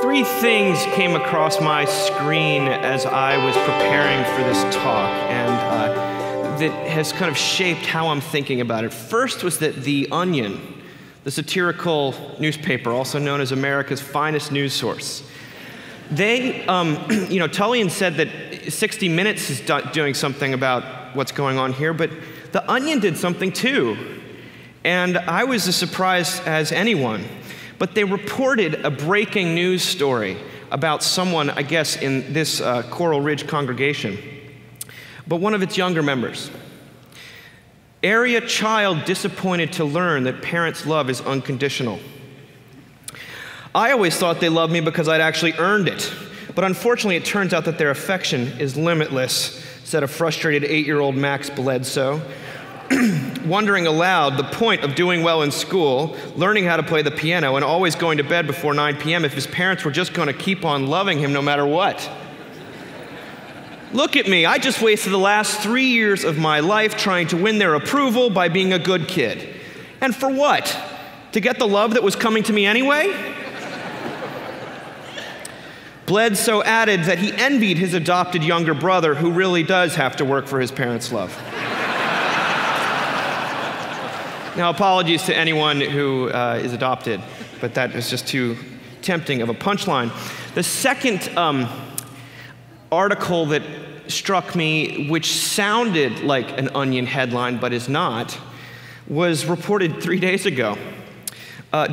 Three things came across my screen as I was preparing for this talk, and that has kind of shaped how I'm thinking about it. First was that The Onion, the satirical newspaper, also known as America's finest news source, they, Tullian said that 60 Minutes is doing something about what's going on here, but The Onion did something too. And I was as surprised as anyone. But they reported a breaking news story about someone, I guess, in this Coral Ridge congregation, but one of its younger members. Area child disappointed to learn that parents' love is unconditional. I always thought they loved me because I'd actually earned it, but unfortunately it turns out that their affection is limitless, said a frustrated 8-year-old Max Bledsoe. Wondering aloud the point of doing well in school, learning how to play the piano, and always going to bed before 9 p.m. if his parents were just going to keep on loving him no matter what. Look at me, I just wasted the last 3 years of my life trying to win their approval by being a good kid. And for what? To get the love that was coming to me anyway? Bledsoe added that he envied his adopted younger brother, who really does have to work for his parents' love. Now, apologies to anyone who is adopted, but that is just too tempting of a punchline. The second article that struck me, which sounded like an Onion headline but is not, was reported 3 days ago.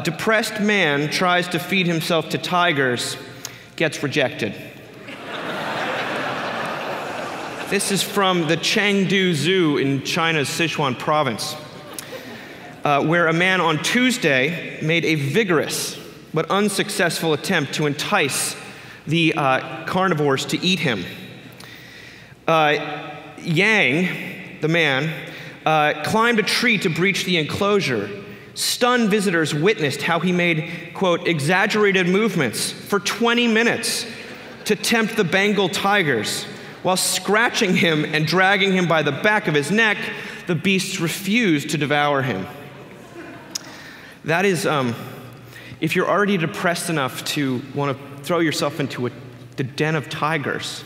Depressed man tries to feed himself to tigers, gets rejected. This is from the Chengdu Zoo in China's Sichuan province, where a man on Tuesday made a vigorous but unsuccessful attempt to entice the carnivores to eat him. Yang, the man, climbed a tree to breach the enclosure. Stunned visitors witnessed how he made, quote, exaggerated movements for 20 minutes to tempt the Bengal tigers. While scratching him and dragging him by the back of his neck, the beasts refused to devour him. That is, if you're already depressed enough to want to throw yourself into the den of tigers,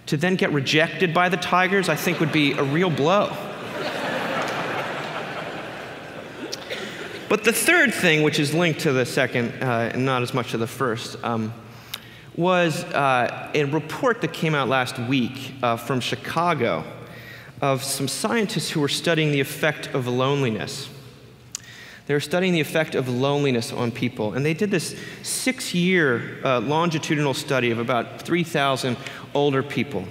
to then get rejected by the tigers, I think would be a real blow. But the third thing, which is linked to the second and not as much to the first, was a report that came out last week from Chicago of some scientists who were studying the effect of loneliness. They were studying the effect of loneliness on people, and they did this 6-year longitudinal study of about 3,000 older people.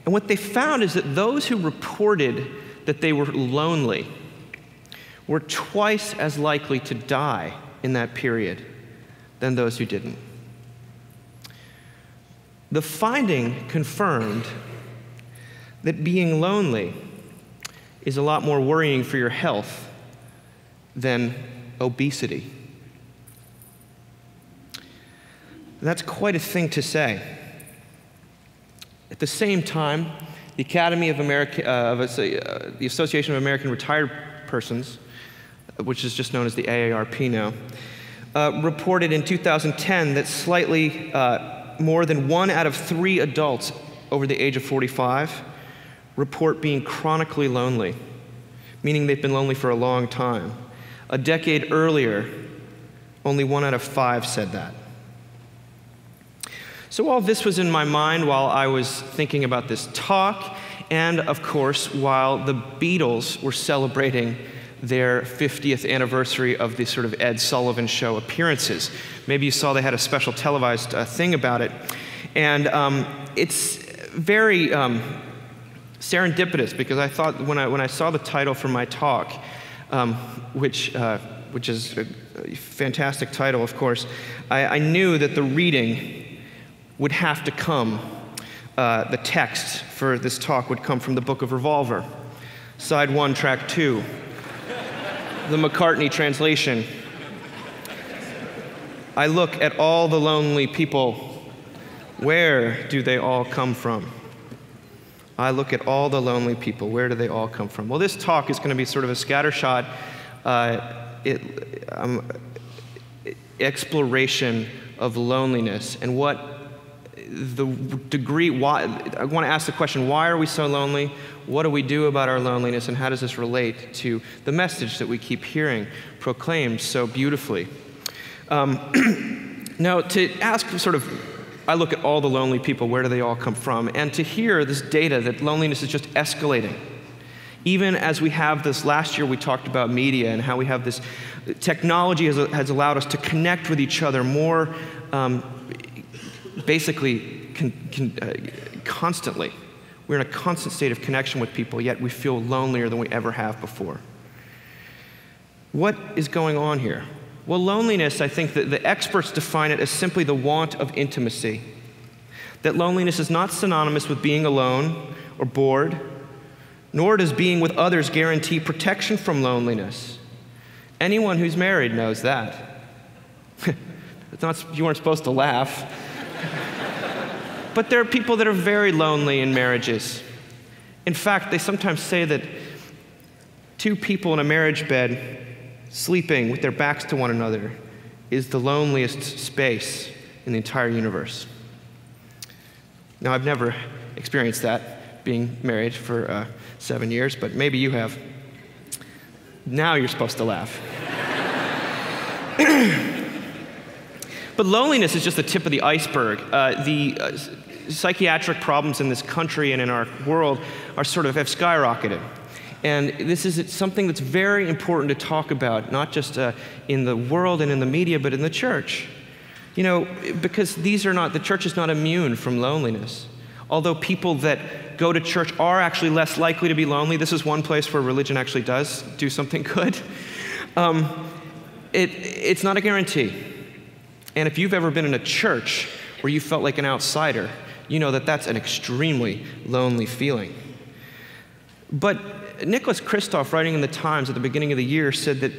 And what they found is that those who reported that they were lonely were twice as likely to die in that period than those who didn't. The finding confirmed that being lonely is a lot more worrying for your health than obesity. That's quite a thing to say. At the same time, the Academy of the Association of American Retired Persons, which is just known as the AARP now, reported in 2010 that slightly more than 1 out of 3 adults over the age of 45 report being chronically lonely, meaning they've been lonely for a long time. A decade earlier, only 1 out of 5 said that. So all this was in my mind while I was thinking about this talk, and of course, while the Beatles were celebrating their 50th anniversary of the sort of Ed Sullivan Show appearances. Maybe you saw they had a special televised thing about it. And it's very serendipitous, because I thought when I saw the title for my talk, which is a fantastic title, of course, I knew that the reading would have to come, the text for this talk would come from the Book of Revolver, Side 1, Track 2, the McCartney translation. I look at all the lonely people. Where do they all come from? I look at all the lonely people. Where do they all come from? Well, this talk is going to be sort of a scattershot exploration of loneliness and what the degree, why, I want to ask the question, why are we so lonely? What do we do about our loneliness, and how does this relate to the message that we keep hearing proclaimed so beautifully? Now, to ask sort of, I look at all the lonely people, where do they all come from? And to hear this data that loneliness is just escalating. Even as we have this, last year we talked about media and how we have this, technology has allowed us to connect with each other more basically constantly. We're in a constant state of connection with people, yet we feel lonelier than we ever have before. What is going on here? Well, loneliness, I think that the experts define it as simply the want of intimacy. That loneliness is not synonymous with being alone or bored, nor does being with others guarantee protection from loneliness. Anyone who's married knows that. You weren't supposed to laugh. But there are people that are very lonely in marriages. In fact, they sometimes say that two people in a marriage bed sleeping with their backs to one another is the loneliest space in the entire universe. Now, I've never experienced that, being married for 7 years, but maybe you have. Now you're supposed to laugh. But loneliness is just the tip of the iceberg. The psychiatric problems in this country and in our world have skyrocketed. And this is something that's very important to talk about, not just in the world and in the media, but in the church. You know, because the church is not immune from loneliness. Although people that go to church are actually less likely to be lonely, this is one place where religion actually does do something good. It's not a guarantee. And if you've ever been in a church where you felt like an outsider, you know that that's an extremely lonely feeling. But Nicholas Kristof, writing in the Times at the beginning of the year, said that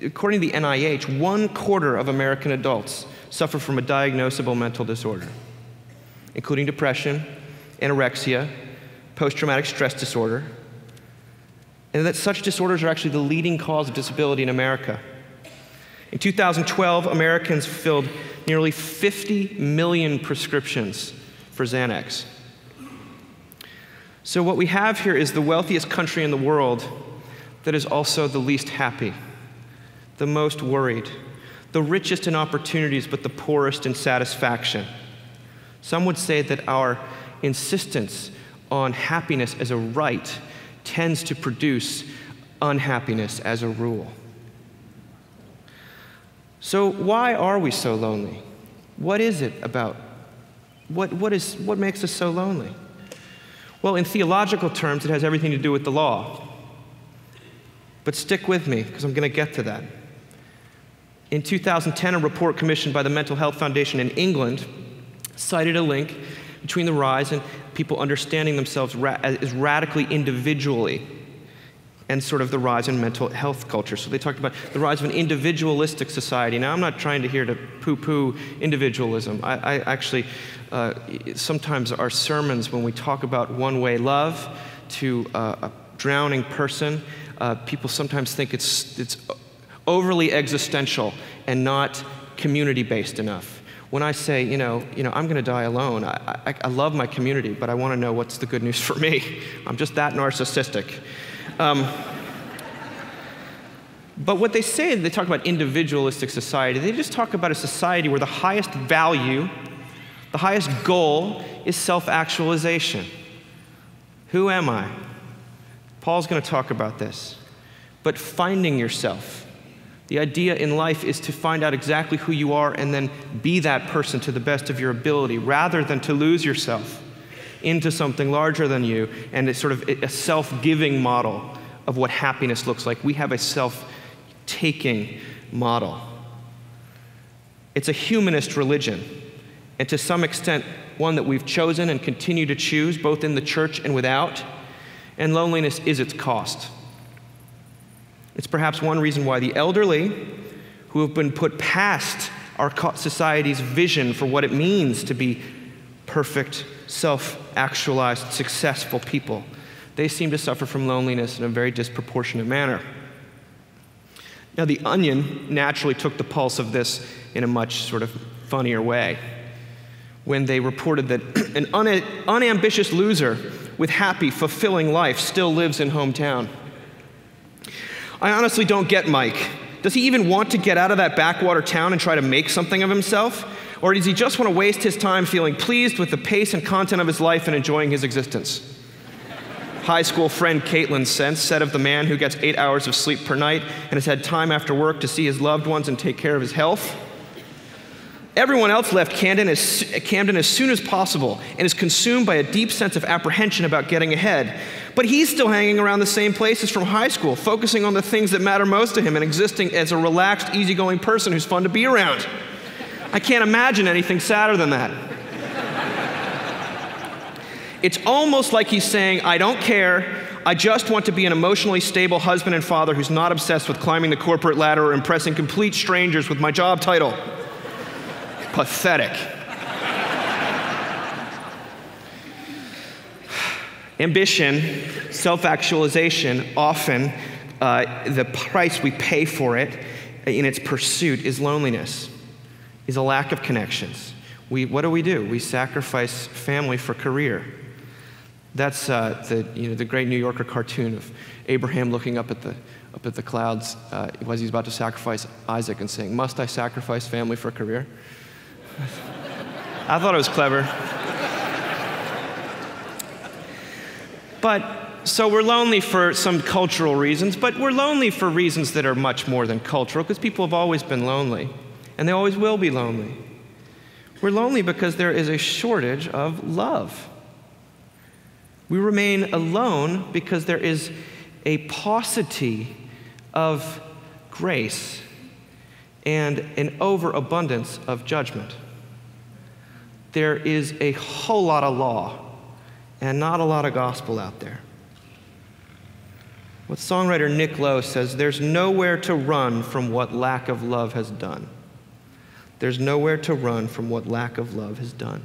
according to the NIH, 1/4 of American adults suffer from a diagnosable mental disorder, including depression, anorexia, post-traumatic stress disorder, and that such disorders are actually the leading cause of disability in America. In 2012, Americans filled nearly 50 million prescriptions for Xanax. So what we have here is the wealthiest country in the world that is also the least happy, the most worried, the richest in opportunities but the poorest in satisfaction. Some would say that our insistence on happiness as a right tends to produce unhappiness as a rule. So why are we so lonely? What is it about? What makes us so lonely? Well, in theological terms, it has everything to do with the law. But stick with me, because I'm going to get to that. In 2010, a report commissioned by the Mental Health Foundation in England cited a link between the rise in people understanding themselves as radically individually and sort of the rise in mental health culture. So they talked about the rise of an individualistic society. Now, I'm not trying to here to poo-poo individualism. I actually, sometimes our sermons, when we talk about one-way love to a drowning person, people sometimes think it's overly existential and not community-based enough. When I say, you know, I'm going to die alone, I love my community, but I want to know what's the good news for me. I'm just that narcissistic. But what they say, they talk about individualistic society. They just talk about a society where the highest value, the highest goal is self-actualization. Who am I? Paul's going to talk about this. But finding yourself. The idea in life is to find out exactly who you are and then be that person to the best of your ability, rather than to lose yourself into something larger than you and it's sort of a self-giving model of what happiness looks like. We have a self-taking model. It's a humanist religion, and to some extent, one that we've chosen and continue to choose, both in the church and without, and loneliness is its cost. It's perhaps one reason why the elderly, who have been put past our society's vision for what it means to be perfect, self-actualized, successful people, they seem to suffer from loneliness in a very disproportionate manner. Now, The Onion naturally took the pulse of this in a much sort of funnier way when they reported that an unambitious loser with happy, fulfilling life still lives in hometown. I honestly don't get Mike. Does he even want to get out of that backwater town and try to make something of himself? Or does he just want to waste his time feeling pleased with the pace and content of his life and enjoying his existence? High school friend Caitlin Sense said of the man who gets 8 hours of sleep per night and has had time after work to see his loved ones and take care of his health. Everyone else left Camden as soon as possible and is consumed by a deep sense of apprehension about getting ahead. But he's still hanging around the same places from high school, focusing on the things that matter most to him and existing as a relaxed, easygoing person who's fun to be around. I can't imagine anything sadder than that. It's almost like he's saying, I don't care, I just want to be an emotionally stable husband and father who's not obsessed with climbing the corporate ladder or impressing complete strangers with my job title. Pathetic. Ambition, self-actualization, often the price we pay for it in its pursuit is loneliness, is a lack of connections. What do? We sacrifice family for career. That's the great New Yorker cartoon of Abraham looking up at the clouds as he's about to sacrifice Isaac and saying, "Must I sacrifice family for career?" I thought it was clever. But so we're lonely for some cultural reasons, but we're lonely for reasons that are much more than cultural, because people have always been lonely, and they always will be lonely. We're lonely because there is a shortage of love. We remain alone because there is a paucity of grace and an overabundance of judgment. There is a whole lot of law and not a lot of gospel out there. What songwriter Nick Lowe says, there's nowhere to run from what lack of love has done. There's nowhere to run from what lack of love has done.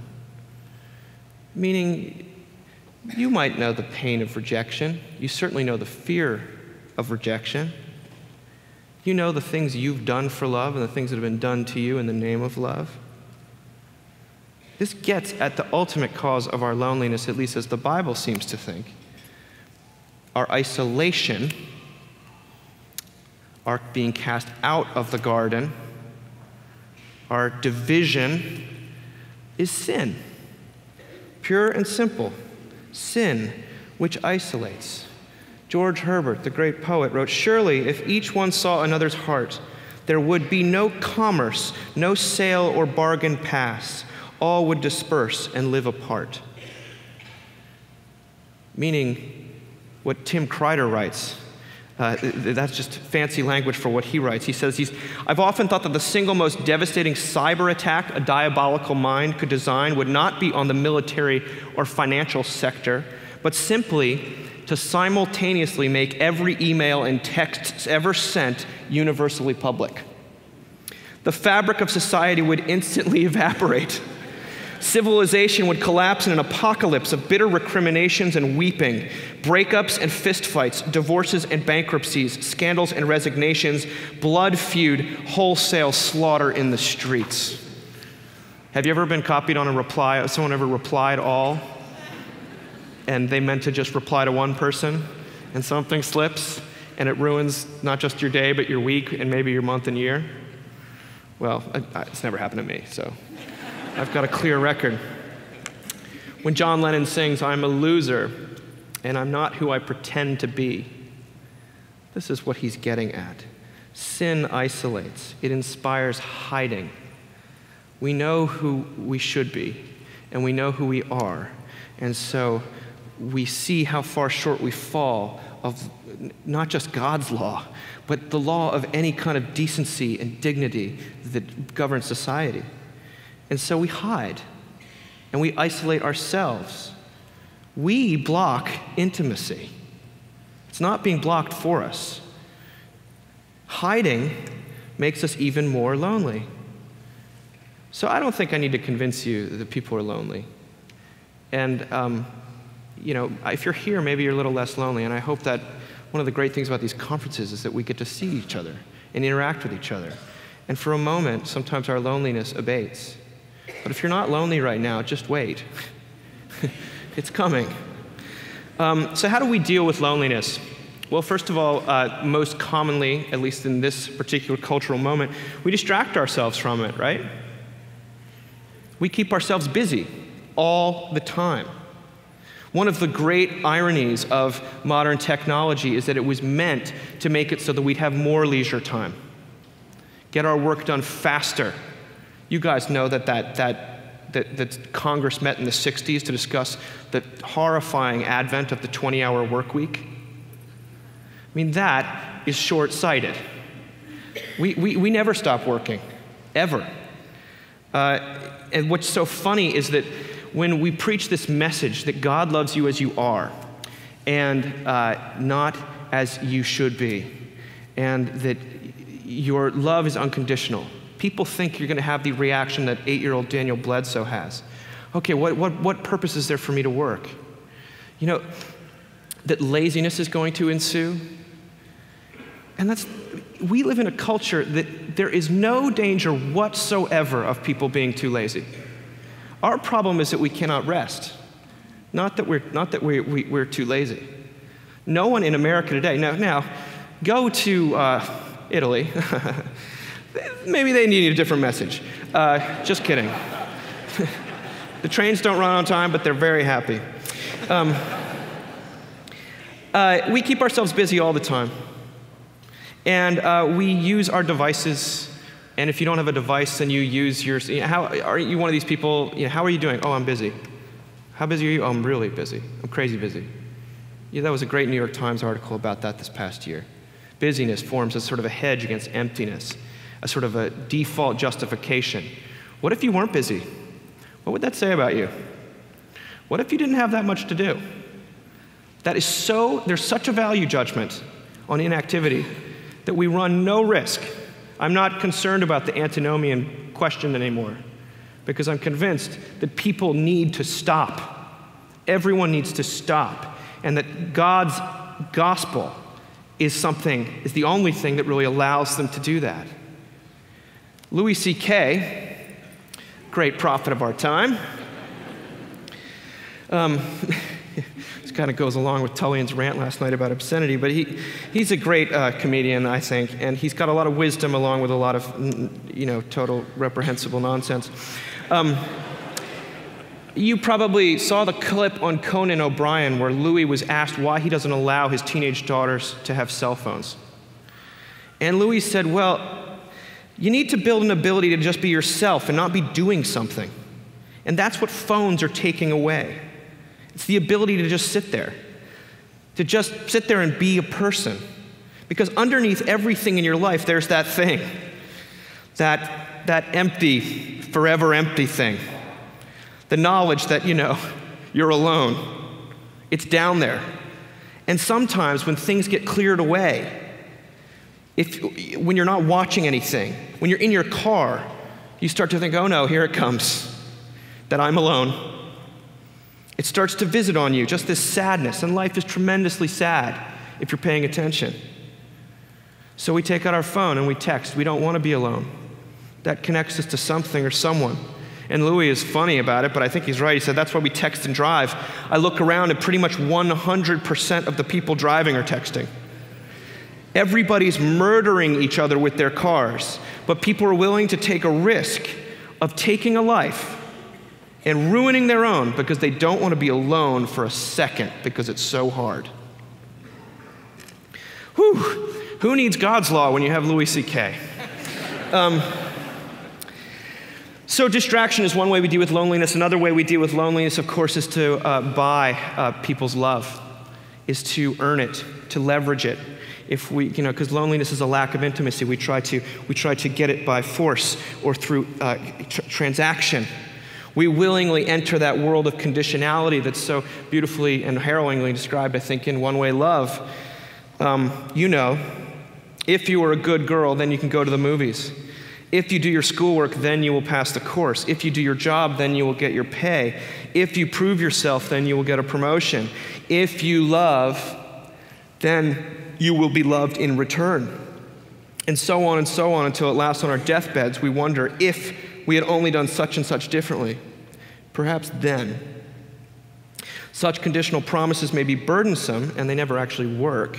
Meaning, you might know the pain of rejection. You certainly know the fear of rejection. You know the things you've done for love and the things that have been done to you in the name of love. This gets at the ultimate cause of our loneliness, at least as the Bible seems to think. Our isolation, our being cast out of the garden, our division is sin. Pure and simple. Sin, which isolates. George Herbert, the great poet, wrote, "Surely if each one saw another's heart, there would be no commerce, no sale or bargain pass. All would disperse and live apart." Meaning what Tim Kreider writes. That's just fancy language for what he writes. He says, I've often thought that the single most devastating cyber attack a diabolical mind could design would not be on the military or financial sector, but simply to simultaneously make every email and text ever sent universally public. The fabric of society would instantly evaporate. Civilization would collapse in an apocalypse of bitter recriminations and weeping, breakups and fistfights, divorces and bankruptcies, scandals and resignations, blood feud, wholesale slaughter in the streets. Have you ever been copied on a reply? Someone ever replied all? And they meant to just reply to one person, and something slips, and it ruins not just your day, but your week, and maybe your month and year? Well, it's never happened to me, so I've got a clear record. When John Lennon sings, "I'm a loser, and I'm not who I pretend to be," this is what he's getting at. Sin isolates. It inspires hiding. We know who we should be, and we know who we are, and so we see how far short we fall of not just God's law, but the law of any kind of decency and dignity that governs society. And so we hide, and we isolate ourselves. We block intimacy. It's not being blocked for us. Hiding makes us even more lonely. So I don't think I need to convince you that people are lonely. And if you're here, maybe you're a little less lonely, and I hope that one of the great things about these conferences is that we get to see each other and interact with each other. And for a moment, sometimes our loneliness abates. But if you're not lonely right now, just wait. It's coming. So how do we deal with loneliness? Well, first of all, most commonly, at least in this particular cultural moment, we distract ourselves from it, right? We keep ourselves busy all the time. One of the great ironies of modern technology is that it was meant to make it so that we'd have more leisure time, get our work done faster. You guys know that Congress met in the 60s to discuss the horrifying advent of the 20-hour work week. I mean, that is short-sighted. We never stop working, ever. And what's so funny is that when we preach this message that God loves you as you are, and not as you should be, and that your love is unconditional, people think you're going to have the reaction that 8-year-old Daniel Bledsoe has. Okay, what purpose is there for me to work? You know, that laziness is going to ensue. And we live in a culture that there is no danger whatsoever of people being too lazy. Our problem is that we cannot rest, not that we're too lazy. No one in America today, now go to Italy. Maybe they need a different message. Just kidding. The trains don't run on time, but they're very happy. We keep ourselves busy all the time. And we use our devices. And if you don't have a device, then you use yours. How are you one of these people? How are you doing? Oh, I'm busy. How busy are you? Oh, I'm really busy. I'm crazy busy. Yeah, that was a great New York Times article about that this past year. Busyness forms a sort of a hedge against emptiness, a sort of a default justification. What if you weren't busy? What would that say about you? What if you didn't have that much to do? There's such a value judgment on inactivity that we run no risk. I'm not concerned about the antinomian question anymore, because I'm convinced that people need to stop. Everyone needs to stop, and that God's gospel is the only thing that really allows them to do that. Louis C.K., great prophet of our time, this kind of goes along with Tullian's rant last night about obscenity, but he's a great comedian, I think, and he's got a lot of wisdom along with a lot of, total reprehensible nonsense. You probably saw the clip on Conan O'Brien where Louis was asked why he doesn't allow his teenage daughters to have cell phones. And Louis said, well, you need to build an ability to just be yourself and not be doing something. And that's what phones are taking away. It's the ability to just sit there. To just sit there and be a person. Because underneath everything in your life, there's that thing. That empty, forever empty thing. The knowledge that, you're alone. It's down there. And sometimes when things get cleared away, when you're not watching anything, when you're in your car, you start to think, oh no, here it comes, that I'm alone. It starts to visit on you, just this sadness, and life is tremendously sad if you're paying attention. So we take out our phone and we text. We don't want to be alone. That connects us to something or someone. And Louis is funny about it, but I think he's right. He said, that's why we text and drive. I look around and pretty much 100% of the people driving are texting. Everybody's murdering each other with their cars, but people are willing to take a risk of taking a life and ruining their own because they don't want to be alone for a second because it's so hard. Whew. Who needs God's law when you have Louis C.K.? So distraction is one way we deal with loneliness. Another way we deal with loneliness, of course, is to buy people's love, is to earn it, to leverage it. If we, because loneliness is a lack of intimacy, we try to get it by force or through transaction. We willingly enter that world of conditionality that's so beautifully and harrowingly described, I think, in One Way Love. If you are a good girl, then you can go to the movies. If you do your schoolwork, then you will pass the course. If you do your job, then you will get your pay. If you prove yourself, then you will get a promotion. If you love, then you will be loved in return. And so on until at last on our deathbeds we wonder if we had only done such and such differently. Perhaps then. Such conditional promises may be burdensome, and they never actually work.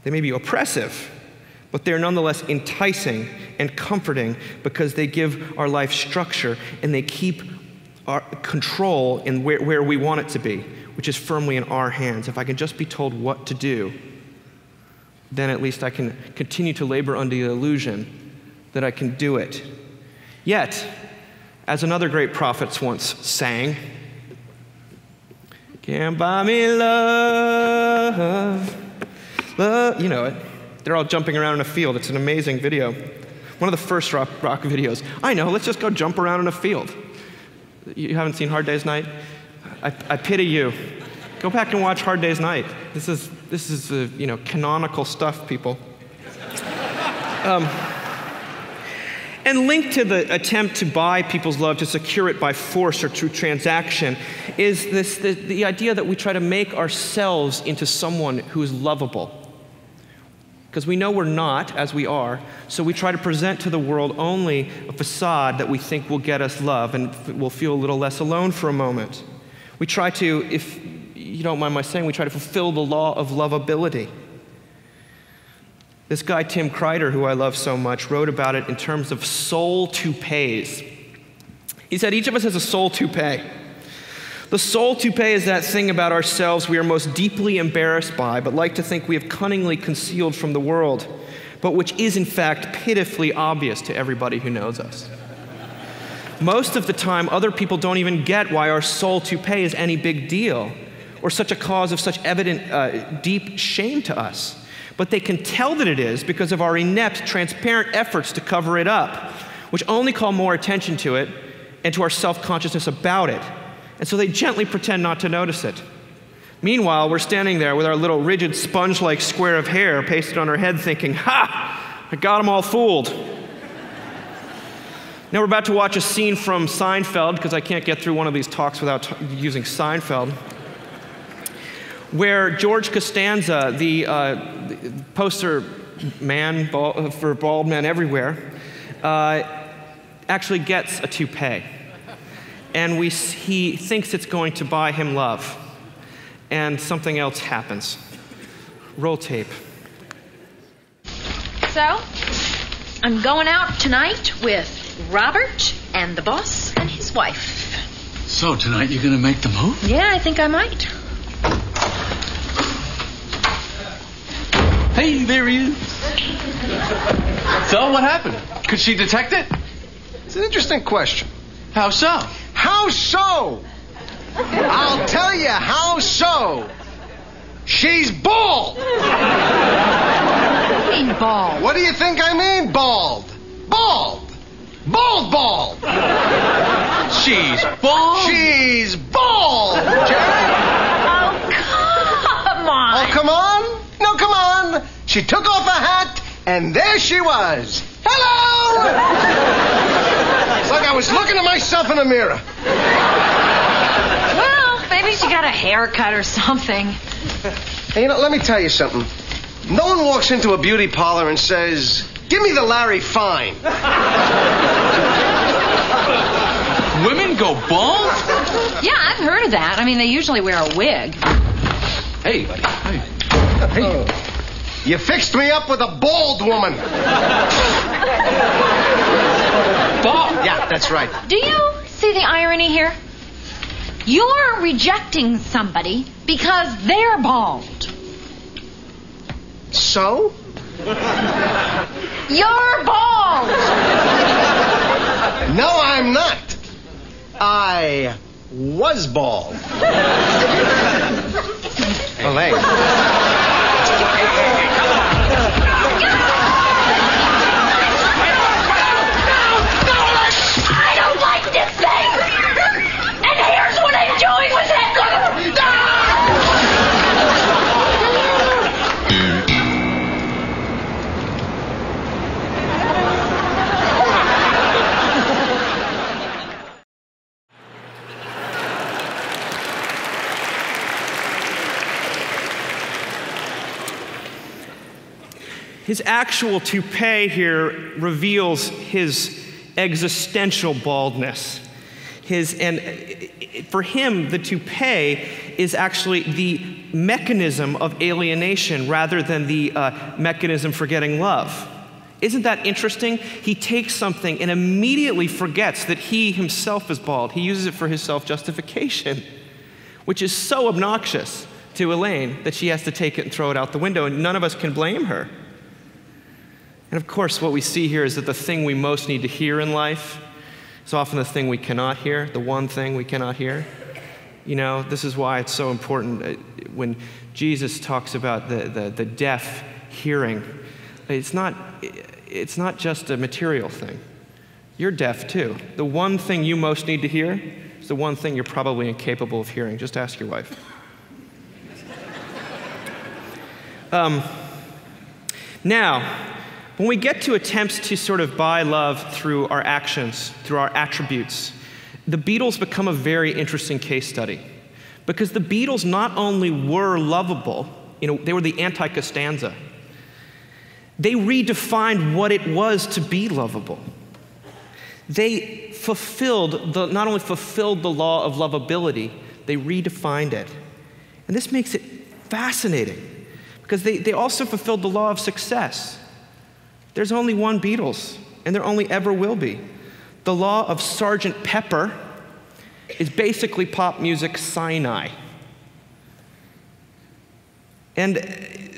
They may be oppressive, but they're nonetheless enticing and comforting because they give our life structure and they keep our control in where we want it to be, which is firmly in our hands. If I can just be told what to do, then at least I can continue to labor under the illusion that I can do it. Yet, as another great prophet once sang, "Can't buy me love, love." You know it. They're all jumping around in a field. It's an amazing video. One of the first rock videos. I know, let's just go jump around in a field. You haven't seen Hard Day's Night? I pity you. Go back and watch Hard Day's Night. This is canonical stuff, people. And linked to the attempt to buy people's love, to secure it by force or through transaction, is the idea that we try to make ourselves into someone who is lovable. Because we know we're not as we are, so we try to present to the world only a facade that we think will get us love, and we'll feel a little less alone for a moment. We try to, if you don't mind my saying, we try to fulfill the law of lovability. This guy, Tim Kreider, who I love so much, wrote about it in terms of soul toupees. He said, each of us has a soul toupee. The soul toupee is that thing about ourselves we are most deeply embarrassed by, but like to think we have cunningly concealed from the world, but which is in fact pitifully obvious to everybody who knows us. Most of the time, other people don't even get why our soul toupee is any big deal, or such a cause of such evident deep shame to us. But they can tell that it is because of our inept, transparent efforts to cover it up, which only call more attention to it and to our self-consciousness about it. And so they gently pretend not to notice it. Meanwhile, we're standing there with our little rigid sponge-like square of hair pasted on our head thinking, "Ha! I got them all fooled." Now we're about to watch a scene from Seinfeld, because I can't get through one of these talks without using Seinfeld, where George Costanza, the poster man for bald men everywhere, actually gets a toupee. And he thinks it's going to buy him love. And something else happens. Roll tape. So, I'm going out tonight with Robert and the boss and his wife. So, tonight you're going to make the move? Yeah, I think I might. Hey, there he is. So, what happened? Could she detect it? It's an interesting question. How so? How so? I'll tell you how so. She's bald. What do you mean bald? What do you think I mean, bald? Bald. Bald. She's bald? She's bald, Jack. Oh, come on. Oh, come on? No, come on. She took off her hat, and there she was. Hello! It's like I was looking at myself in a mirror. Well, maybe she got a haircut or something. Hey, let me tell you something. No one walks into a beauty parlor and says, "Give me the Larry Fine." Women go bald? Yeah, I've heard of that. I mean, they usually wear a wig. Hey, buddy. Hey. Hey. You fixed me up with a bald woman. Bald? Yeah, that's right. Do you see the irony here? You're rejecting somebody because they're bald. So? You're bald! No, I'm not. I was bald. Well, hey. I don't like this thing! And here's what I'm doing with it! His actual toupee here reveals his existential baldness. And for him, the toupee is actually the mechanism of alienation rather than the mechanism for getting love. Isn't that interesting? He takes something and immediately forgets that he himself is bald. He uses it for his self-justification, which is so obnoxious to Elaine that she has to take it and throw it out the window, and none of us can blame her. And of course, what we see here is that the thing we most need to hear in life is often the thing we cannot hear, the one thing we cannot hear. You know, this is why it's so important when Jesus talks about the deaf hearing. It's not just a material thing. You're deaf too. The one thing you most need to hear is the one thing you're probably incapable of hearing. Just ask your wife. Now, when we get to attempts to sort of buy love through our actions, through our attributes, the Beatles become a very interesting case study. Because the Beatles not only were lovable, they were the anti-Costanza. They redefined what it was to be lovable. They not only fulfilled the law of lovability, they redefined it. And this makes it fascinating, because they also fulfilled the law of success. There's only one Beatles, and there only ever will be. The law of Sgt. Pepper is basically pop music Sinai. And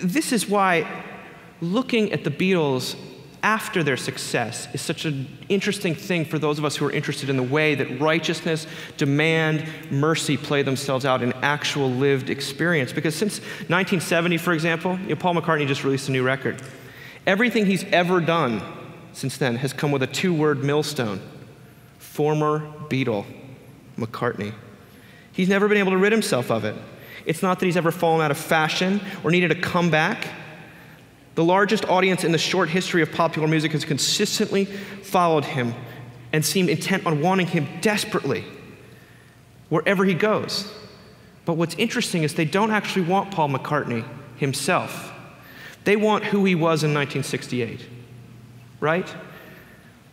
this is why looking at the Beatles after their success is such an interesting thing for those of us who are interested in the way that righteousness, demand, mercy play themselves out in actual lived experience. Because since 1970, for example, Paul McCartney just released a new record. Everything he's ever done since then has come with a 2-word millstone: former Beatle, McCartney. He's never been able to rid himself of it. It's not that he's ever fallen out of fashion or needed a comeback. The largest audience in the short history of popular music has consistently followed him and seemed intent on wanting him desperately wherever he goes. But what's interesting is they don't actually want Paul McCartney himself. They want who he was in 1968, right?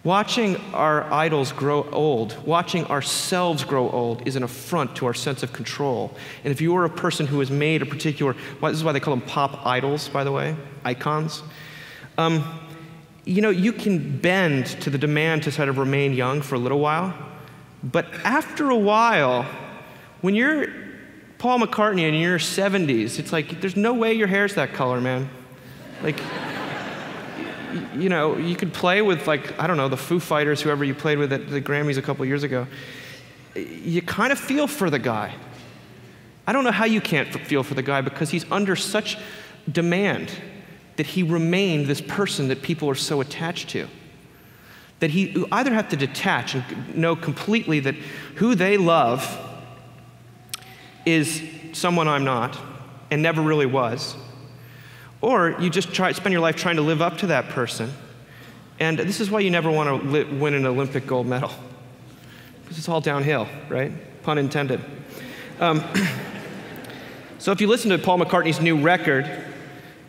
Watching our idols grow old, watching ourselves grow old, is an affront to our sense of control. And if you are a person who has made a particular, this is why they call them pop idols, by the way, icons, you can bend to the demand to sort of remain young for a little while, but after a while, when you're Paul McCartney and in your 70s, it's like, there's no way your hair's that color, man. Like, you could play with, the Foo Fighters, whoever you played with at the Grammys a couple years ago. You kind of feel for the guy. I don't know how you can't feel for the guy, because he's under such demand that he remained this person that people are so attached to. That you either have to detach and know completely that who they love is someone I'm not and never really was, or you just spend your life trying to live up to that person. And this is why you never want to win an Olympic gold medal, because it's all downhill, right? Pun intended. So if you listen to Paul McCartney's new record,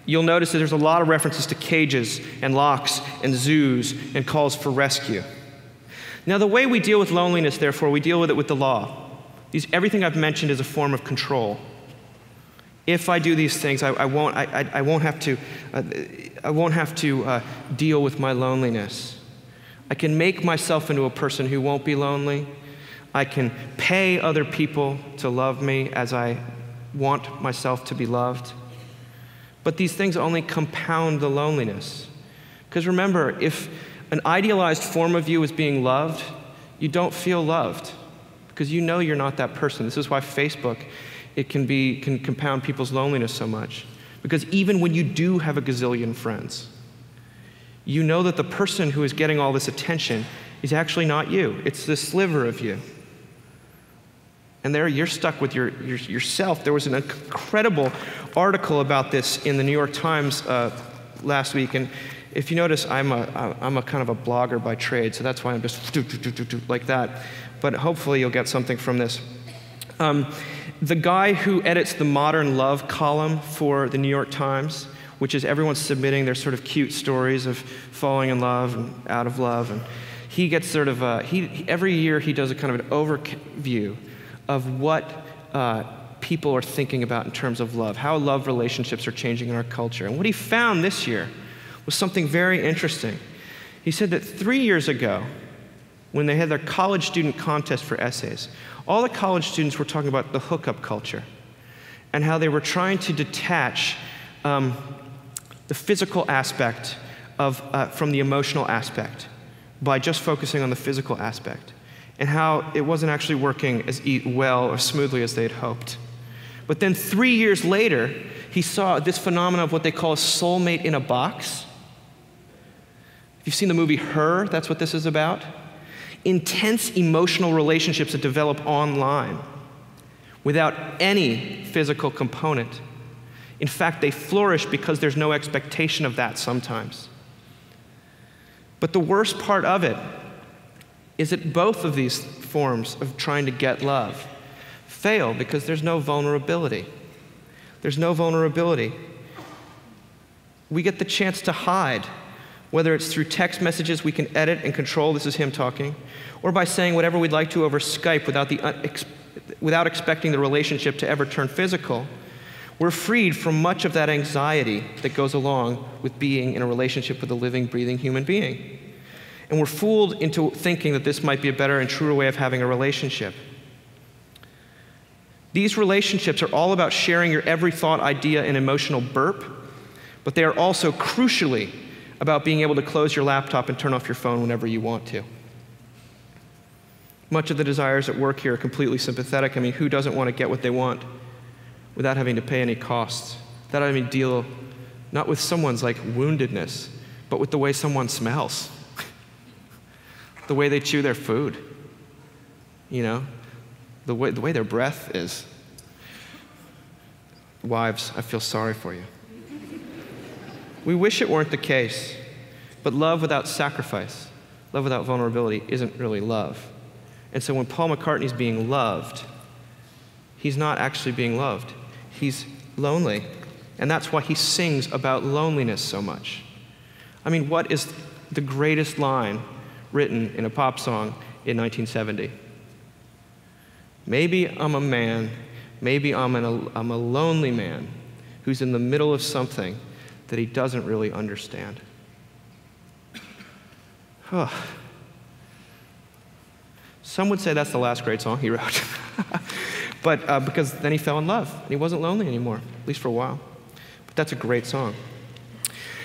you'll notice that there's a lot of references to cages and locks and zoos and calls for rescue. Now, the way we deal with loneliness, therefore, we deal with it with the law. Everything I've mentioned is a form of control. If I do these things, I won't have to deal with my loneliness. I can make myself into a person who won't be lonely. I can pay other people to love me as I want myself to be loved. But these things only compound the loneliness. Because remember, if an idealized form of you is being loved, you don't feel loved, because you know you're not that person. This is why Facebook, it can compound people's loneliness so much. Because even when you do have a gazillion friends, you know that the person who is getting all this attention is actually not you. It's this sliver of you. And there you're stuck with yourself. There was an incredible article about this in the New York Times last week. And if you notice, I'm a kind of a blogger by trade, so that's why I'm just like that. But hopefully you'll get something from this. The guy who edits the Modern Love column for the New York Times which is everyone's submitting their sort of cute stories of falling in love and out of love. And he gets sort of, every year he does a kind of an overview of what people are thinking about in terms of love, how love relationships are changing in our culture. And what he found this year was something very interesting. He said that 3 years ago, when they had their college student contest for essays, all the college students were talking about the hookup culture and how they were trying to detach the physical aspect from the emotional aspect by just focusing on the physical aspect, and how it wasn't actually working as well or smoothly as they'd hoped. But then 3 years later, he saw this phenomenon of what they call a soulmate in a box. If you've seen the movie Her, that's what this is about. Intense emotional relationships that develop online without any physical component. In fact, they flourish because there's no expectation of that sometimes. But the worst part of it is that both of these forms of trying to get love fail because there's no vulnerability. There's no vulnerability. We get the chance to hide, whether it's through text messages we can edit and control, this is him talking, or by saying whatever we'd like to over Skype without expecting the relationship to ever turn physical. We're freed from much of that anxiety that goes along with being in a relationship with a living, breathing human being. And we're fooled into thinking that this might be a better and truer way of having a relationship. These relationships are all about sharing your every thought, idea, and emotional burp, but they are also crucially about being able to close your laptop and turn off your phone whenever you want to. Much of the desires at work here are completely sympathetic. I mean, who doesn't want to get what they want without having to pay any costs, without having to deal not with someone's like woundedness, but with the way someone smells, the way they chew their food, you know, the way their breath is. Wives, I feel sorry for you. We wish it weren't the case, but love without sacrifice, love without vulnerability isn't really love. And so when Paul McCartney's being loved, he's not actually being loved. He's lonely. And that's why he sings about loneliness so much. I mean, what is the greatest line written in a pop song in 1970? Maybe I'm a man, maybe I'm a lonely man who's in the middle of something that he doesn't really understand. Oh. Some would say that's the last great song he wrote. But because then he fell in love, and he wasn't lonely anymore, at least for a while. But that's a great song.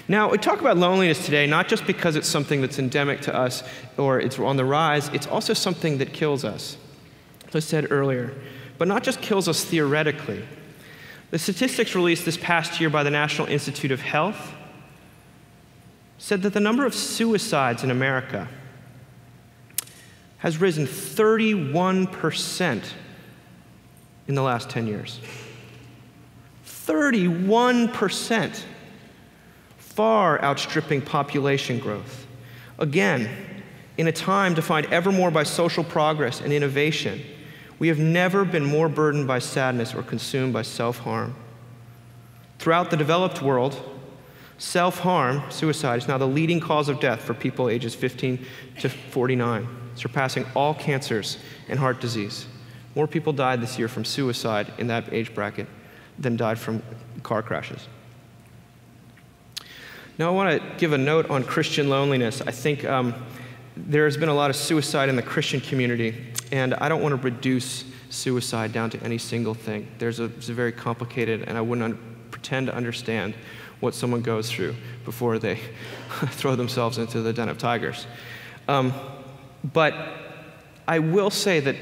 Now, we talk about loneliness today, not just because it's something that's endemic to us or it's on the rise, it's also something that kills us, as I said earlier. But not just kills us theoretically. The statistics released this past year by the National Institute of Health said that the number of suicides in America has risen 31% in the last 10 years. 31%, far outstripping population growth. Again, in a time defined ever more by social progress and innovation, we have never been more burdened by sadness or consumed by self-harm. Throughout the developed world, self-harm, suicide, is now the leading cause of death for people ages 15 to 49, surpassing all cancers and heart disease. More people died this year from suicide in that age bracket than died from car crashes. Now I want to give a note on Christian loneliness. I think there's been a lot of suicide in the Christian community, and I don't want to reduce suicide down to any single thing. It's very complicated, and I wouldn't pretend to understand what someone goes through before they throw themselves into the den of tigers. But I will say that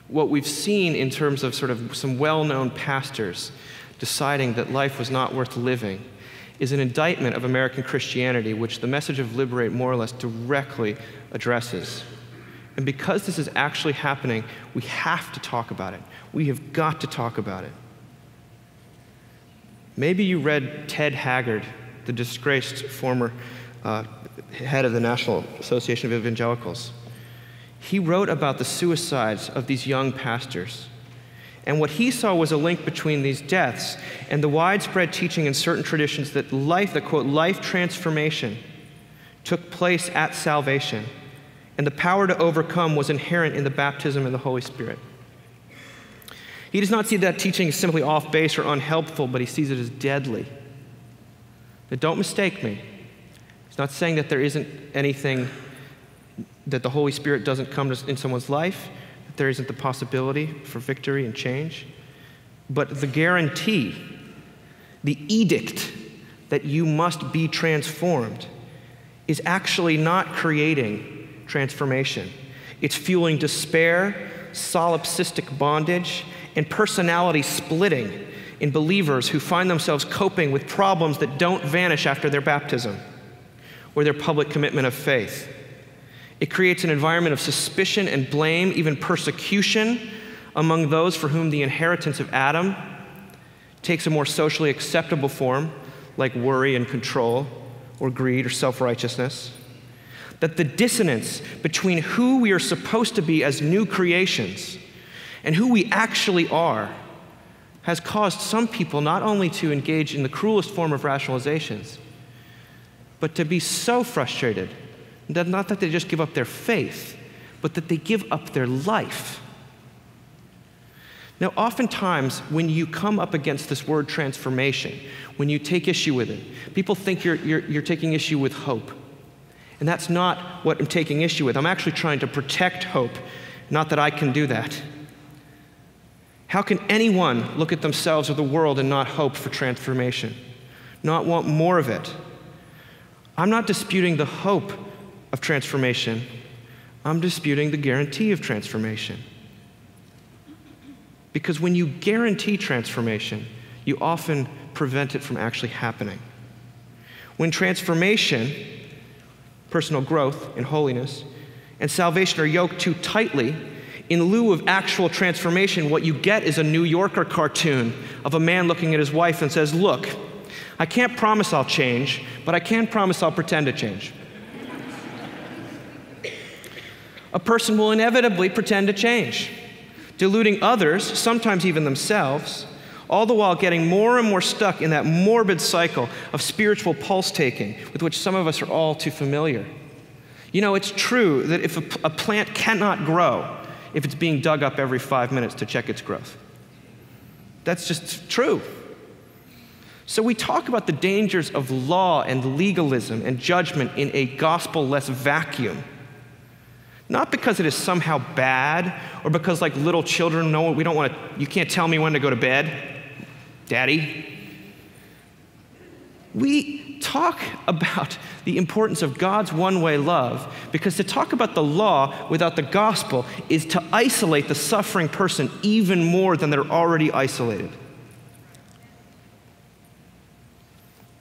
what we've seen in terms of sort of some well-known pastors deciding that life was not worth living is an indictment of American Christianity, which the message of Liberate more or less directly addresses. And because this is actually happening, we have to talk about it. We have got to talk about it. Maybe you read Ted Haggard, the disgraced former head of the National Association of Evangelicals. He wrote about the suicides of these young pastors. And what he saw was a link between these deaths and the widespread teaching in certain traditions that quote, life transformation took place at salvation, and the power to overcome was inherent in the baptism of the Holy Spirit. He does not see that teaching as simply off base or unhelpful, but he sees it as deadly. Now, don't mistake me. He's not saying that there isn't anything, that the Holy Spirit doesn't come in someone's life, that there isn't the possibility for victory and change. But the guarantee, the edict that you must be transformed is actually not creating transformation. It's fueling despair, solipsistic bondage, and personality splitting in believers who find themselves coping with problems that don't vanish after their baptism or their public commitment of faith. It creates an environment of suspicion and blame, even persecution, among those for whom the inheritance of Adam takes a more socially acceptable form, like worry and control, or greed or self-righteousness. That the dissonance between who we are supposed to be as new creations and who we actually are has caused some people not only to engage in the cruelest form of rationalizations, but to be so frustrated that not that they just give up their faith, but that they give up their life. Now, oftentimes, when you come up against this word transformation, when you take issue with it, people think you're taking issue with hope. And that's not what I'm taking issue with. I'm actually trying to protect hope, not that I can do that. How can anyone look at themselves or the world and not hope for transformation, not want more of it? I'm not disputing the hope of transformation. I'm disputing the guarantee of transformation. Because when you guarantee transformation, you often prevent it from actually happening. When transformation, personal growth and holiness, and salvation are yoked too tightly, in lieu of actual transformation, what you get is a New Yorker cartoon of a man looking at his wife and says, "Look, I can't promise I'll change, but I can promise I'll pretend to change." A person will inevitably pretend to change, deluding others, sometimes even themselves, all the while getting more and more stuck in that morbid cycle of spiritual pulse-taking with which some of us are all too familiar. You know, it's true that if a plant cannot grow if it's being dug up every 5 minutes to check its growth. That's just true. So we talk about the dangers of law and legalism and judgment in a gospel-less vacuum. Not because it is somehow bad or because like little children know we don't want to, you can't tell me when to go to bed, Daddy. We talk about the importance of God's one-way love because to talk about the law without the gospel is to isolate the suffering person even more than they're already isolated.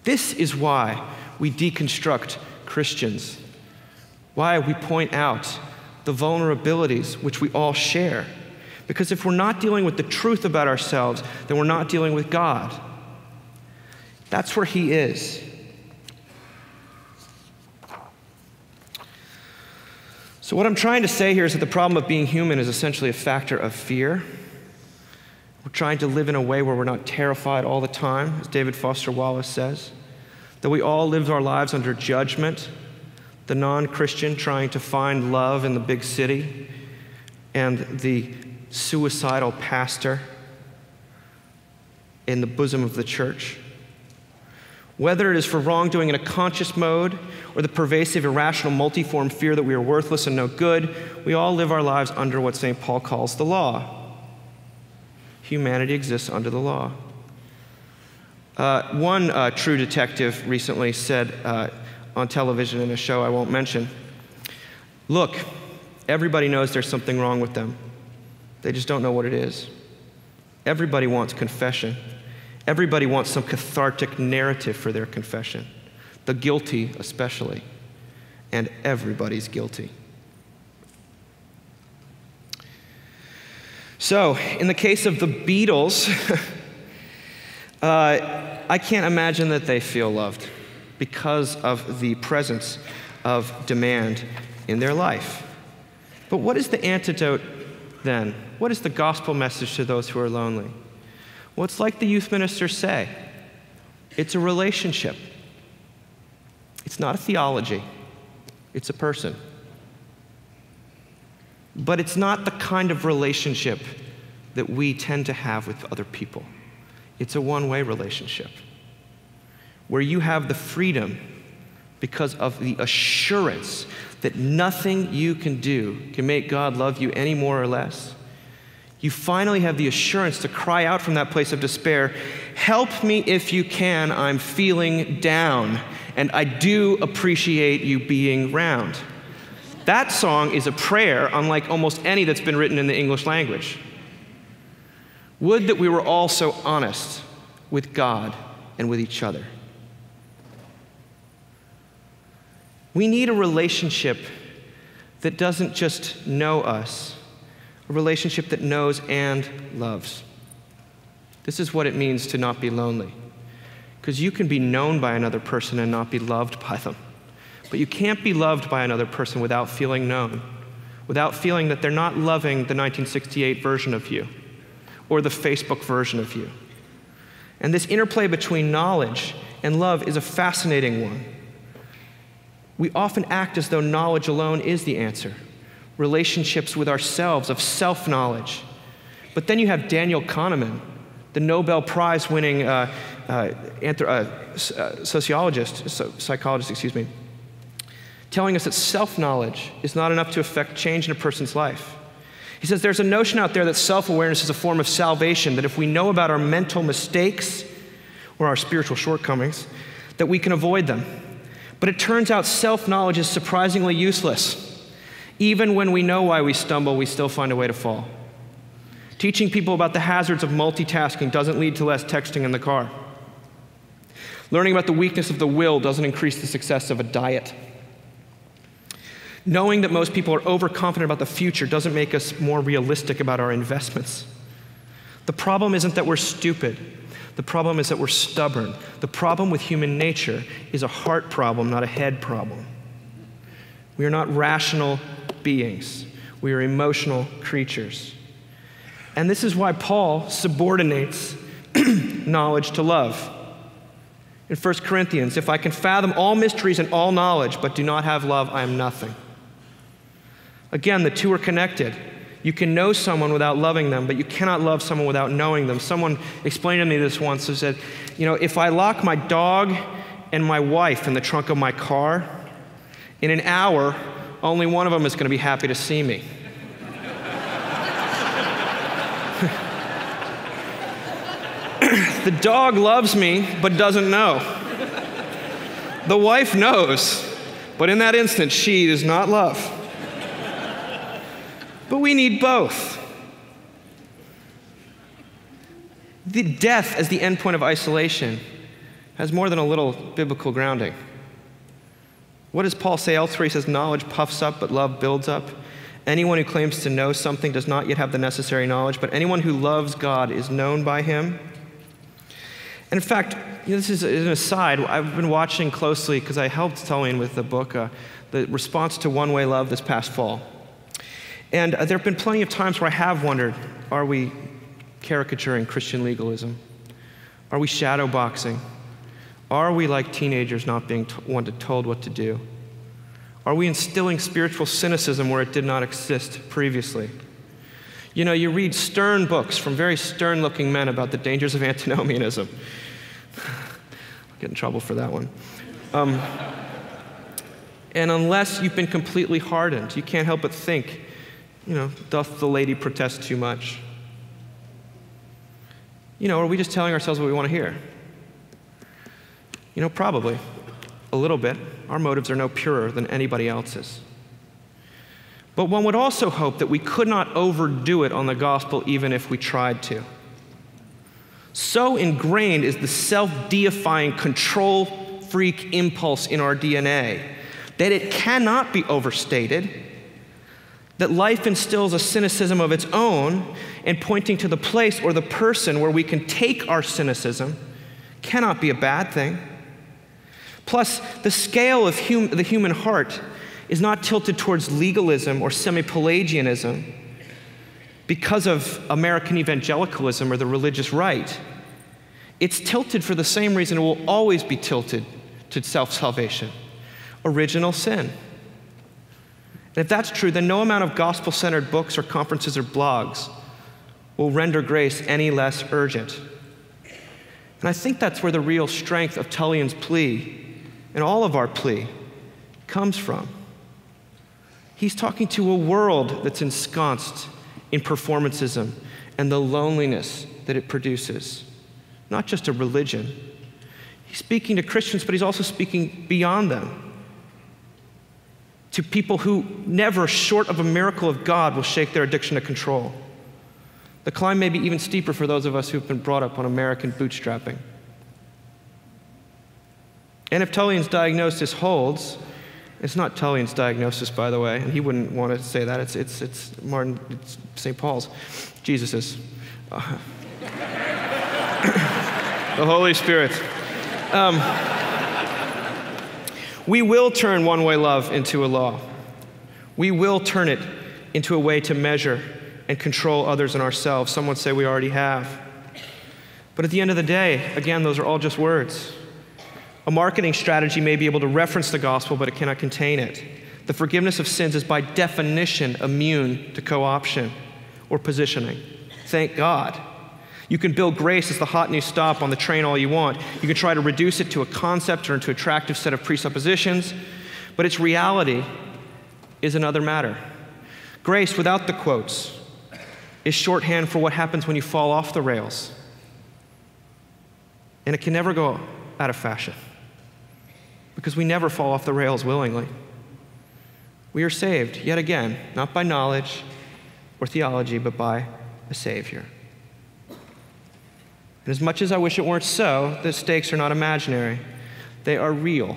This is why we deconstruct Christians, why we point out the vulnerabilities which we all share. Because if we're not dealing with the truth about ourselves, then we're not dealing with God. That's where He is. So what I'm trying to say here is that the problem of being human is essentially a factor of fear. We're trying to live in a way where we're not terrified all the time, as David Foster Wallace says. That we all live our lives under judgment. The non-Christian trying to find love in the big city, and the suicidal pastor in the bosom of the church. Whether it is for wrongdoing in a conscious mode or the pervasive, irrational, multiform fear that we are worthless and no good, we all live our lives under what St. Paul calls the law. Humanity exists under the law. One true detective recently said on television in a show I won't mention, "Look, everybody knows there's something wrong with them. They just don't know what it is. Everybody wants confession. Everybody wants some cathartic narrative for their confession. The guilty especially. And everybody's guilty." So, in the case of the Beatles, I can't imagine that they feel loved because of the presence of demand in their life. But what is the antidote then? What is the gospel message to those who are lonely? Well, it's like the youth ministers say. It's a relationship. It's not a theology. It's a person. But it's not the kind of relationship that we tend to have with other people. It's a one-way relationship where you have the freedom because of the assurance that nothing you can do can make God love you any more or less. You finally have the assurance to cry out from that place of despair, help me if you can, I'm feeling down, and I do appreciate you being round. That song is a prayer unlike almost any that's been written in the English language. Would that we were all so honest with God and with each other. We need a relationship that doesn't just know us, a relationship that knows and loves. This is what it means to not be lonely. Because you can be known by another person and not be loved by them. But you can't be loved by another person without feeling known, without feeling that they're not loving the 1968 version of you or the Facebook version of you. And this interplay between knowledge and love is a fascinating one. We often act as though knowledge alone is the answer. Relationships with ourselves, of self-knowledge. But then you have Daniel Kahneman, the Nobel Prize-winning psychologist, telling us that self-knowledge is not enough to affect change in a person's life. He says there's a notion out there that self-awareness is a form of salvation, that if we know about our mental mistakes or our spiritual shortcomings, that we can avoid them. But it turns out self-knowledge is surprisingly useless. Even when we know why we stumble, we still find a way to fall. Teaching people about the hazards of multitasking doesn't lead to less texting in the car. Learning about the weakness of the will doesn't increase the success of a diet. Knowing that most people are overconfident about the future doesn't make us more realistic about our investments. The problem isn't that we're stupid. The problem is that we're stubborn. The problem with human nature is a heart problem, not a head problem. We are not rational beings. We are emotional creatures. And this is why Paul subordinates knowledge to love. In 1 Corinthians, if I can fathom all mysteries and all knowledge, but do not have love, I am nothing. Again, the two are connected. You can know someone without loving them, but you cannot love someone without knowing them. Someone explained to me this once and said, if I lock my dog and my wife in the trunk of my car, in an hour, only one of them is going to be happy to see me. The dog loves me, but doesn't know. The wife knows, but in that instant, she does not love. But we need both. The death as the endpoint of isolation has more than a little biblical grounding. What does Paul say elsewhere? He says, knowledge puffs up, but love builds up. Anyone who claims to know something does not yet have the necessary knowledge, but anyone who loves God is known by him. And in fact, this is an aside. I've been watching closely, because I helped Tullian with the book, the response to one-way love this past fall. And there have been plenty of times where I have wondered, are we caricaturing Christian legalism? Are we shadow boxing? Are we like teenagers not being told what to do? Are we instilling spiritual cynicism where it did not exist previously? You read stern books from very stern-looking men about the dangers of antinomianism. I'll get in trouble for that one. And unless you've been completely hardened, you can't help but think, doth the lady protest too much? Are we just telling ourselves what we want to hear? Probably. A little bit. Our motives are no purer than anybody else's. But one would also hope that we could not overdo it on the gospel even if we tried to. So ingrained is the self-deifying control freak impulse in our DNA that it cannot be overstated, that life instills a cynicism of its own, and pointing to the place or the person where we can take our cynicism cannot be a bad thing. Plus, the scale of the human heart is not tilted towards legalism or semi-Pelagianism. because of American evangelicalism or the religious right. It's tilted for the same reason it will always be tilted to self-salvation: original sin. And if that's true, then no amount of gospel-centered books or conferences or blogs will render grace any less urgent. And I think that's where the real strength of Tullian's plea, and all of our plea, comes from. He's talking to a world that's ensconced in performancism and the loneliness that it produces, not just a religion. He's speaking to Christians, but he's also speaking beyond them, to people who never, short of a miracle of God, will shake their addiction to control. The climb may be even steeper for those of us who've been brought up on American bootstrapping. And if Tullian's diagnosis holds, it's not Tullian's diagnosis, by the way, and he wouldn't want to say that. It's St. Paul's, Jesus's. The Holy Spirit. We will turn one-way love into a law. We will turn it into a way to measure and control others and ourselves. Some would say we already have. But at the end of the day, again, those are all just words. A marketing strategy may be able to reference the gospel, but it cannot contain it. The forgiveness of sins is by definition immune to co-option or positioning. Thank God. You can build grace as the hot new stop on the train all you want. You can try to reduce it to a concept or into an attractive set of presuppositions, but its reality is another matter. Grace, without the quotes, is shorthand for what happens when you fall off the rails. And it can never go out of fashion, because we never fall off the rails willingly. We are saved, yet again, not by knowledge or theology, but by a Savior. And as much as I wish it weren't so, the stakes are not imaginary. They are real.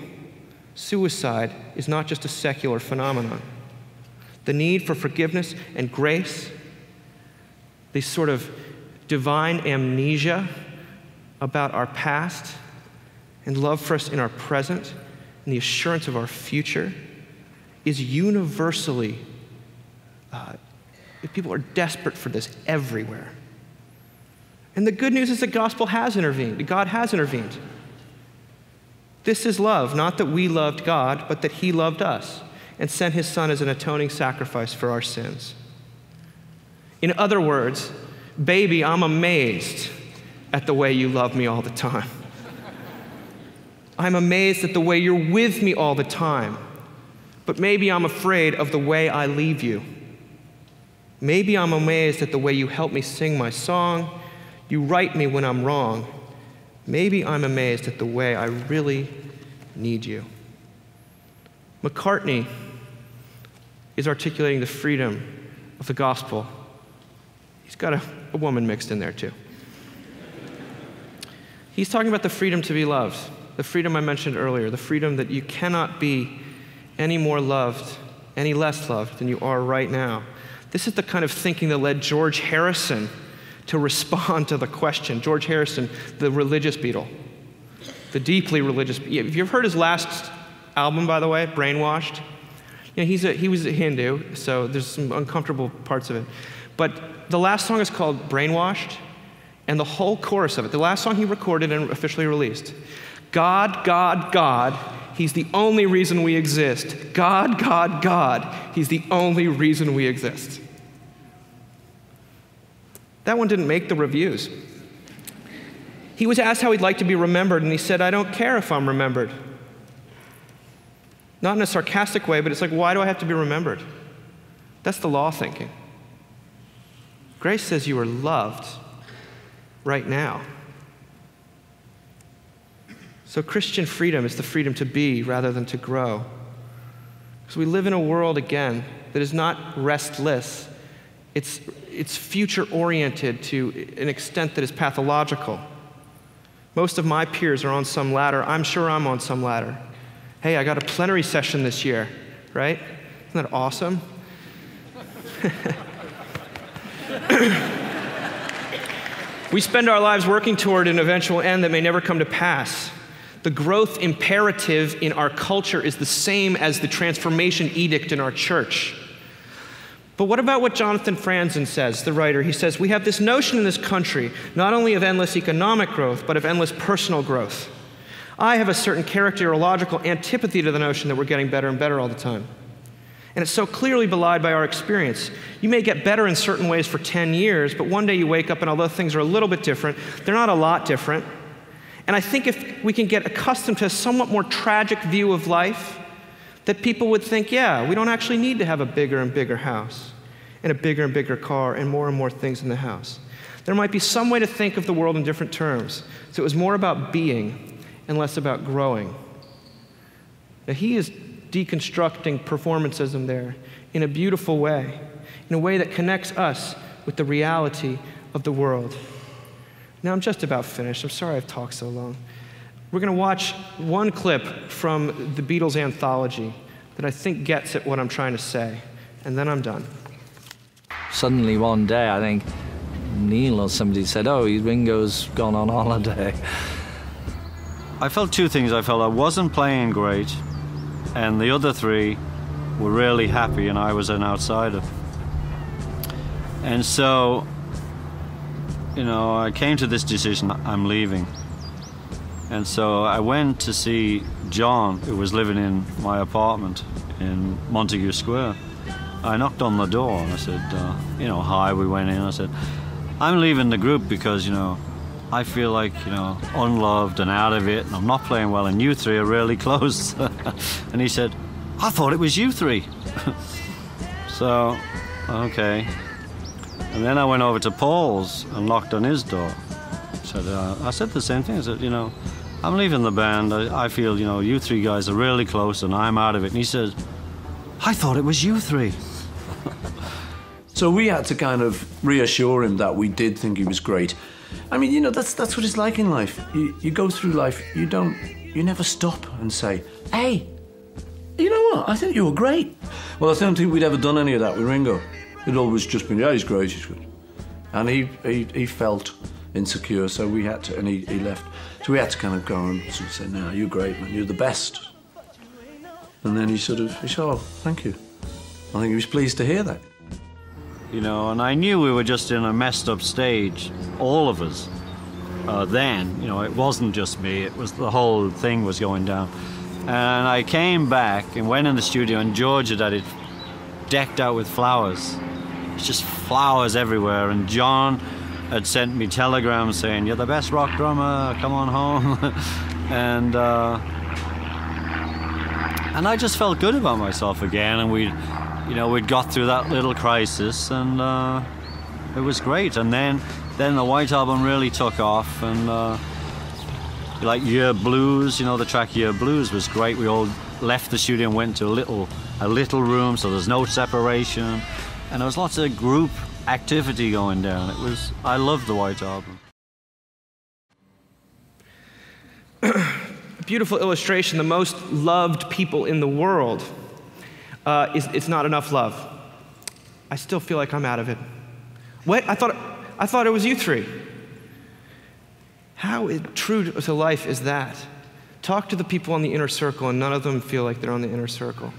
Suicide is not just a secular phenomenon. The need for forgiveness and grace, this sort of divine amnesia about our past and love for us in our present and the assurance of our future, is universally, people are desperate for this everywhere. And the good news is the gospel has intervened. God has intervened. This is love, not that we loved God, but that he loved us and sent his son as an atoning sacrifice for our sins. In other words, baby, I'm amazed at the way you love me all the time. I'm amazed at the way you're with me all the time. But maybe I'm afraid of the way I leave you. Maybe I'm amazed at the way you help me sing my song. You right me when I'm wrong. Maybe I'm amazed at the way I really need you. McCartney is articulating the freedom of the gospel. He's got a woman mixed in there too. He's talking about the freedom to be loved, the freedom I mentioned earlier, the freedom that you cannot be any more loved, any less loved than you are right now. This is the kind of thinking that led George Harrison to respond to the question. George Harrison, the religious Beatle, the deeply religious. Have you ever heard his last album, by the way, Brainwashed? You know, he was a Hindu, so there's some uncomfortable parts of it. But the last song is called Brainwashed, and the whole chorus of it, the last song he recorded and officially released, God, God, God, he's the only reason we exist. God, God, God, he's the only reason we exist. That one didn't make the reviews. He was asked how he'd like to be remembered, and he said, I don't care if I'm remembered. Not in a sarcastic way, but it's like, why do I have to be remembered? That's the law thinking. Grace says you are loved right now. So Christian freedom is the freedom to be rather than to grow. Because we live in a world, again, that is not restless. It's future-oriented to an extent that is pathological. Most of my peers are on some ladder. I'm sure I'm on some ladder. Hey, I got a plenary session this year, right? Isn't that awesome? We spend our lives working toward an eventual end that may never come to pass. The growth imperative in our culture is the same as the transformation edict in our church. But what about what Jonathan Franzen says, the writer? He says, we have this notion in this country, not only of endless economic growth, but of endless personal growth. I have a certain characterological antipathy to the notion that we're getting better and better all the time. And it's so clearly belied by our experience. You may get better in certain ways for 10 years, but one day you wake up and although things are a little bit different, they're not a lot different. And I think if we can get accustomed to a somewhat more tragic view of life, that people would think, yeah, we don't actually need to have a bigger and bigger house and a bigger and bigger car and more things in the house. There might be some way to think of the world in different terms. So it was more about being and less about growing. Now, he is deconstructing performancism there in a beautiful way, in a way that connects us with the reality of the world. Now, I'm just about finished. I'm sorry I've talked so long. We're going to watch one clip from the Beatles Anthology that I think gets at what I'm trying to say, and then I'm done. Suddenly one day, I think Neil or somebody said, oh, Ringo's gone on holiday. I felt two things. I felt I wasn't playing great, and the other three were really happy, and I was an outsider. And so, I came to this decision, I'm leaving. And so I went to see John, who was living in my apartment in Montague Square. I knocked on the door and I said, hi, we went in. I said, I'm leaving the group because, I feel like, unloved and out of it, and I'm not playing well, and you three are really close. And he said, I thought it was you three. So, okay. And then I went over to Paul's and knocked on his door. I said the same thing. I said, I'm leaving the band. I feel, you three guys are really close and I'm out of it. And he said, I thought it was you three. So we had to kind of reassure him that we did think he was great. I mean, that's what it's like in life. You go through life, you never stop and say, hey, you know what, I think you were great. Well, I don't think we'd ever done any of that with Ringo. It'd always just been, yeah, he's great, he's good. And he felt insecure, so we had to, and he left. So we had to kind of go and sort of say, no, you're great, man, you're the best. And then he said, oh, thank you. I think he was pleased to hear that. And I knew we were just in a messed up stage, all of us. Then, it wasn't just me, it was the whole thing was going down. And I came back and went in the studio, and George had it decked out with flowers. It's just flowers everywhere, and John had sent me telegrams saying, you're the best rock drummer, come on home. And I just felt good about myself again, and we'd got through that little crisis, and it was great. And then the White Album really took off, and like Year Blues, the track Year Blues was great. We all left the studio and went to a little room, so there's no separation, and there was lots of group activity going down. I loved the White Album. Beautiful illustration. The most loved people in the world. It's not enough love. I still feel like I'm out of it. What? I thought it was you three. How true to life is that? Talk to the people on the inner circle, and none of them feel like they're on the inner circle.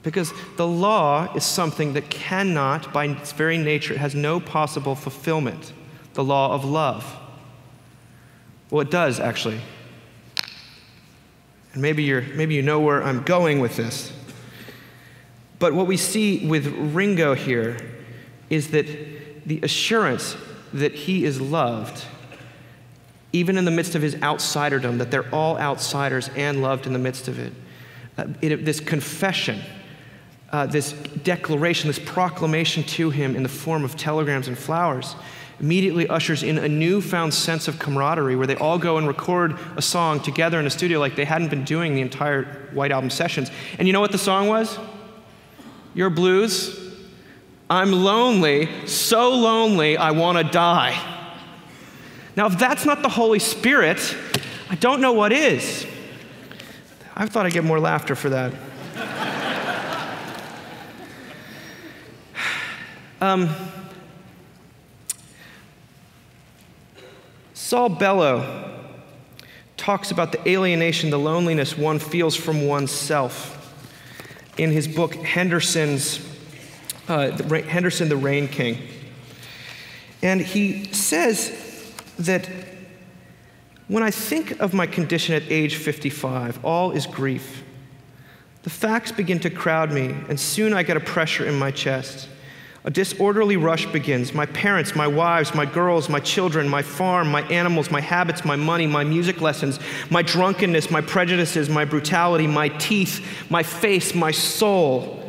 Because the law is something that cannot, by its very nature, it has no possible fulfillment. The law of love. Well, it does, actually. And maybe you know where I'm going with this. But what we see with Ringo here is that the assurance that he is loved, even in the midst of his outsiderdom, that they're all outsiders and loved in the midst of it. This confession, this declaration, this proclamation to him in the form of telegrams and flowers immediately ushers in a newfound sense of camaraderie where they all go and record a song together in a studio like they hadn't been doing the entire White Album sessions. And you know what the song was? Your Blues. I'm lonely, so lonely, I want to die. Now, if that's not the Holy Spirit, I don't know what is. I thought I'd get more laughter for that. Saul Bellow talks about the alienation, the loneliness one feels from oneself in his book, Henderson's Henderson, the Rain King. And he says that when I think of my condition at age 55, all is grief. The facts begin to crowd me, and soon I get a pressure in my chest. A disorderly rush begins. My parents, my wives, my girls, my children, my farm, my animals, my habits, my money, my music lessons, my drunkenness, my prejudices, my brutality, my teeth, my face, my soul.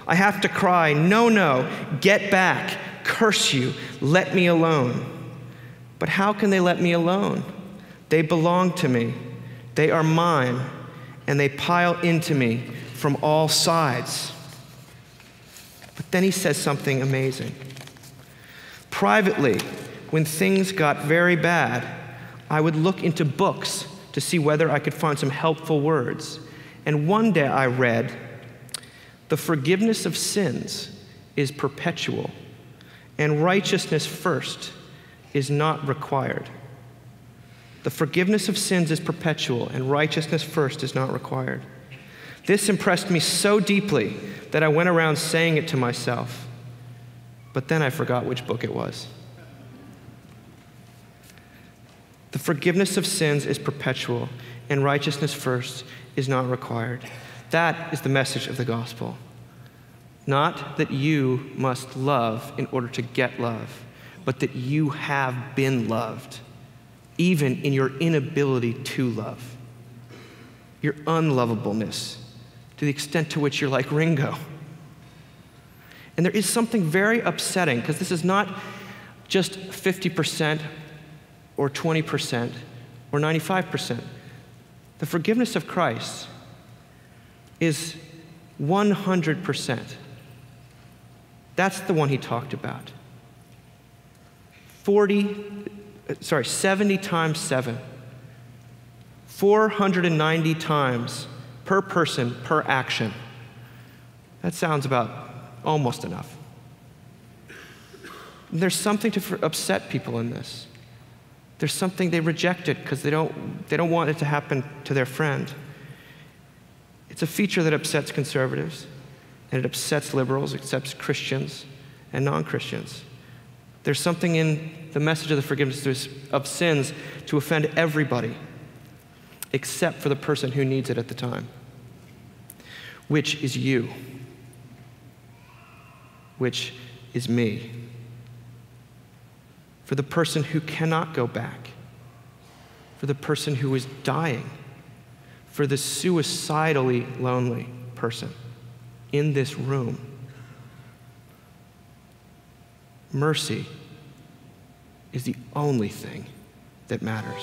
I have to cry, no, no, get back, curse you, let me alone. But how can they let me alone? They belong to me. They are mine, and they pile into me from all sides. But then he says something amazing. Privately, when things got very bad, I would look into books to see whether I could find some helpful words. And one day I read, "The forgiveness of sins is perpetual, and righteousness first is not required." The forgiveness of sins is perpetual, and righteousness first is not required. This impressed me so deeply that I went around saying it to myself, but then I forgot which book it was. The forgiveness of sins is perpetual, and righteousness first is not required. That is the message of the gospel. Not that you must love in order to get love, but that you have been loved, even in your inability to love. Your unlovableness, to the extent to which you're like Ringo. And there is something very upsetting, because this is not just 50% or 20% or 95%. The forgiveness of Christ is 100%. That's the one he talked about. 70 times 7. 490 times per person, per action. That sounds about almost enough. There's something to upset people in this. There's something they reject it because they don't want it to happen to their friend. It's a feature that upsets conservatives, and it upsets liberals, it upsets Christians and non-Christians. There's something in the message of the forgiveness of sins to offend everybody, except for the person who needs it at the time, which is you, which is me. For the person who cannot go back, for the person who is dying, for the suicidally lonely person in this room. Mercy is the only thing that matters.